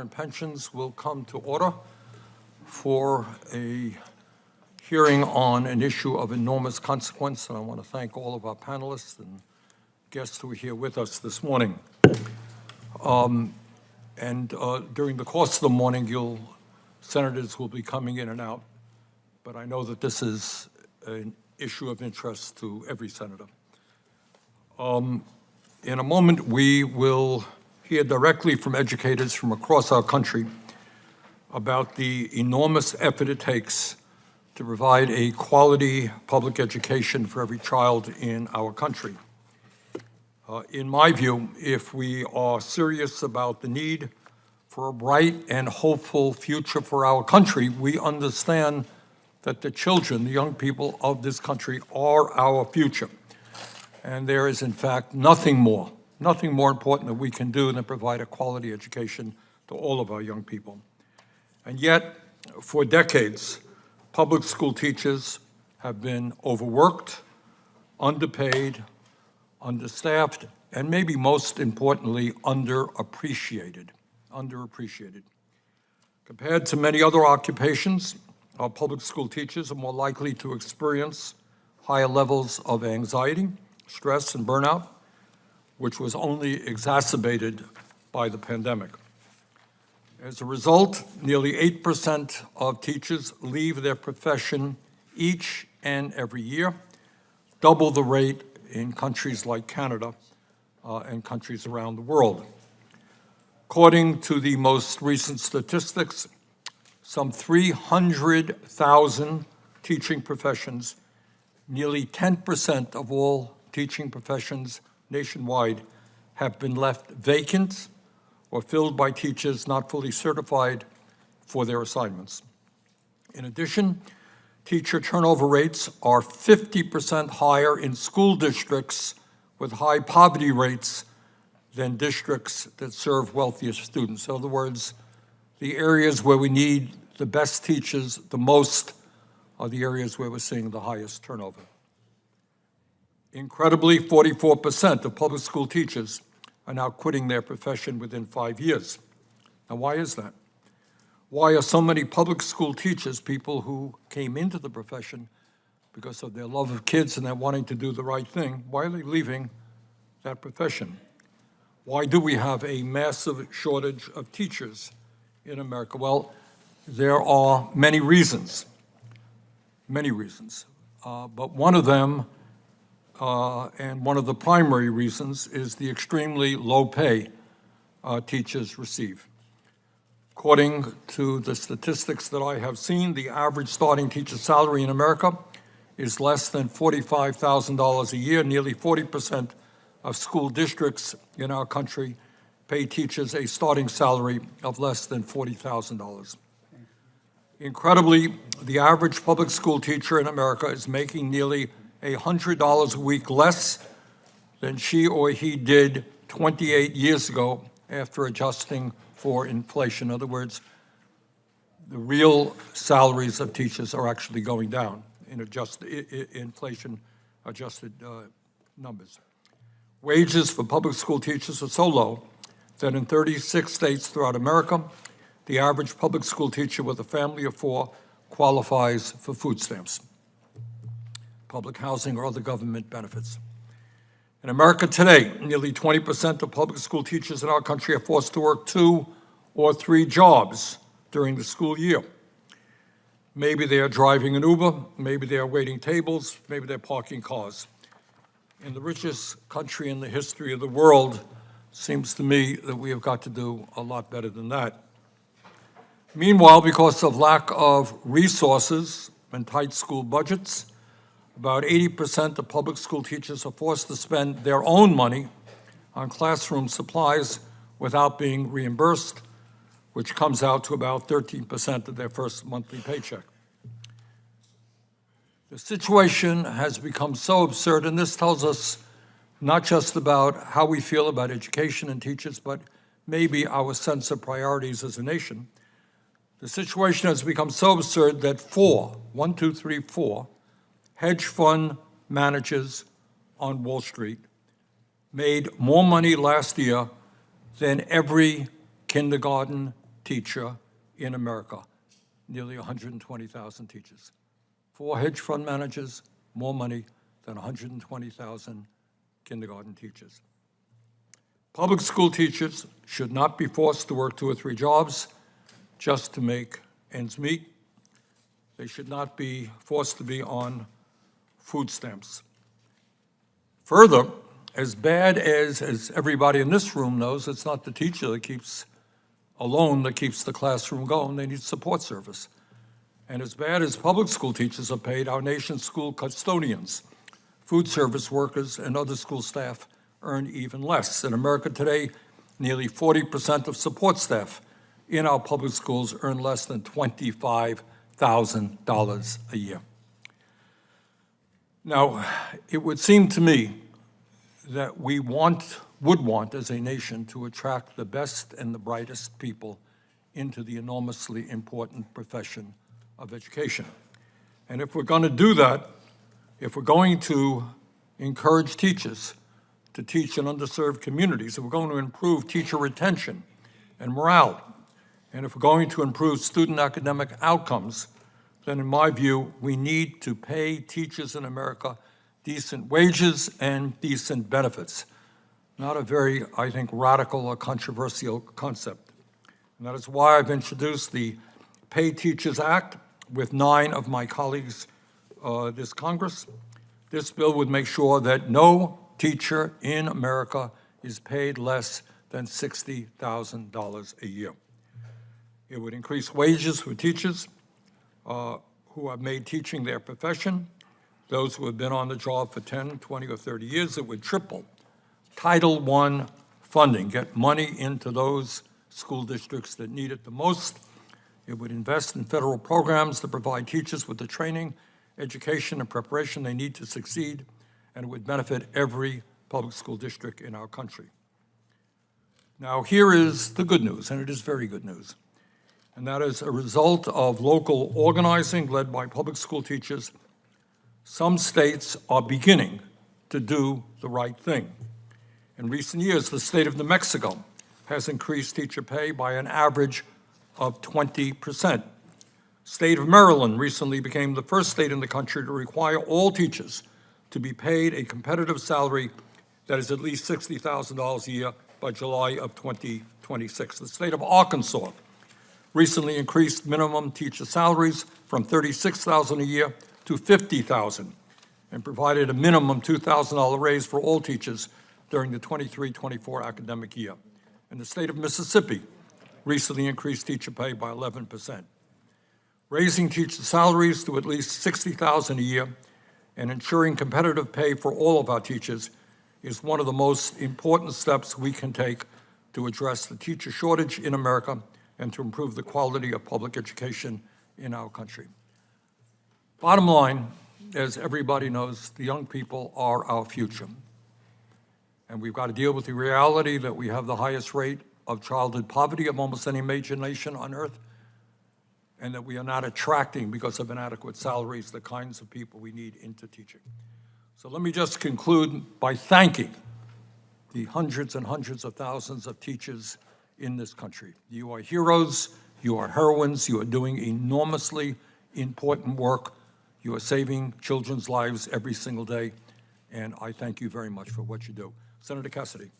And pensions will come to order for a hearing on an issue of enormous consequence, and I want to thank all of our panelists and guests who are here with us this morning. During the course of the morning, senators will be coming in and out, but I know that this is an issue of interest to every senator. In a moment, we will hear directly from educators from across our country about the enormous effort it takes to provide a quality public education for every child in our country. In my view, if we are serious about the need for a bright and hopeful future for our country, we understand that the children, the young people of this country, are our future. And there is, in fact, nothing more important that we can do than provide a quality education to all of our young people. And yet, for decades, public school teachers have been overworked, underpaid, understaffed, and maybe most importantly, underappreciated. Compared to many other occupations, our public school teachers are more likely to experience higher levels of anxiety, stress, and burnout, which was only exacerbated by the pandemic. As a result, nearly 8% of teachers leave their profession each and every year, double the rate in countries like Canada and countries around the world. According to the most recent statistics, some 300,000 teaching professions, nearly 10% of all teaching professions nationwide, have been left vacant or filled by teachers not fully certified for their assignments. In addition, teacher turnover rates are 50% higher in school districts with high poverty rates than districts that serve wealthier students. In other words, the areas where we need the best teachers the most are the areas where we're seeing the highest turnover. Incredibly, 44% of public school teachers are now quitting their profession within 5 years. Now, why is that? Why are so many public school teachers, people who came into the profession because of their love of kids and their wanting to do the right thing, why are they leaving that profession? Why do we have a massive shortage of teachers in America? Well, there are many reasons, but one of them, and one of the primary reasons, is the extremely low pay teachers receive. According to the statistics that I have seen, the average starting teacher salary in America is less than $45,000 a year. Nearly 40% of school districts in our country pay teachers a starting salary of less than $40,000. Incredibly, the average public school teacher in America is making nearly $100 a week less than she or he did 28 years ago after adjusting for inflation. In other words, the real salaries of teachers are actually going down in inflation-adjusted numbers. Wages for public school teachers are so low that in 36 states throughout America, the average public school teacher with a family of 4 qualifies for food stamps, public housing, or other government benefits. In America today, nearly 20% of public school teachers in our country are forced to work 2 or 3 jobs during the school year. Maybe they are driving an Uber, maybe they are waiting tables, maybe they're parking cars. In the richest country in the history of the world, it seems to me that we have got to do a lot better than that. Meanwhile, because of lack of resources and tight school budgets, about 80% of public school teachers are forced to spend their own money on classroom supplies without being reimbursed, which comes out to about 13% of their first monthly paycheck. The situation has become so absurd, and this tells us not just about how we feel about education and teachers, but maybe our sense of priorities as a nation. The situation has become so absurd that 4 hedge fund managers on Wall Street made more money last year than every kindergarten teacher in America, nearly 120,000 teachers. 4 hedge fund managers, more money than 120,000 kindergarten teachers. Public school teachers should not be forced to work 2 or 3 jobs just to make ends meet. They should not be forced to be on food stamps. Further, as bad as everybody in this room knows, it's not the teacher that keeps the classroom going. They need support service. And as bad as public school teachers are paid, our nation's school custodians, food service workers, and other school staff earn even less. In America today, nearly 40% of support staff in our public schools earn less than $25,000 a year. Now, it would seem to me that we would want as a nation to attract the best and the brightest people into the enormously important profession of education. And if we're going to do that, if we're going to encourage teachers to teach in underserved communities, if we're going to improve teacher retention and morale, and if we're going to improve student academic outcomes, then in my view, we need to pay teachers in America decent wages and decent benefits. Not a very, I think, radical or controversial concept. And that is why I've introduced the Pay Teachers Act with 9 of my colleagues this Congress. This bill would make sure that no teacher in America is paid less than $60,000 a year. It would increase wages for teachers who have made teaching their profession, those who have been on the job for 10, 20, or 30 years. It would triple Title I funding, get money into those school districts that need it the most. It would invest in federal programs that provide teachers with the training, education, and preparation they need to succeed, and it would benefit every public school district in our country. Now, here is the good news, and it is very good news, and that is a result of local organizing led by public school teachers. Some states are beginning to do the right thing. In recent years, the state of New Mexico has increased teacher pay by an average of 20%. State of Maryland recently became the first state in the country to require all teachers to be paid a competitive salary that is at least $60,000 a year by July of 2026. The state of Arkansas recently increased minimum teacher salaries from $36,000 a year to $50,000 and provided a minimum $2,000 raise for all teachers during the 23-24 academic year. And the state of Mississippi recently increased teacher pay by 11%. Raising teacher salaries to at least $60,000 a year and ensuring competitive pay for all of our teachers is one of the most important steps we can take to address the teacher shortage in America and to improve the quality of public education in our country. Bottom line, as everybody knows, the young people are our future. And we've got to deal with the reality that we have the highest rate of childhood poverty of almost any major nation on earth, and that we are not attracting, because of inadequate salaries, the kinds of people we need into teaching. So let me just conclude by thanking the hundreds and hundreds of thousands of teachers in this country. You are heroes, you are heroines, you are doing enormously important work. You are saving children's lives every single day, and I thank you very much for what you do. Senator Cassidy.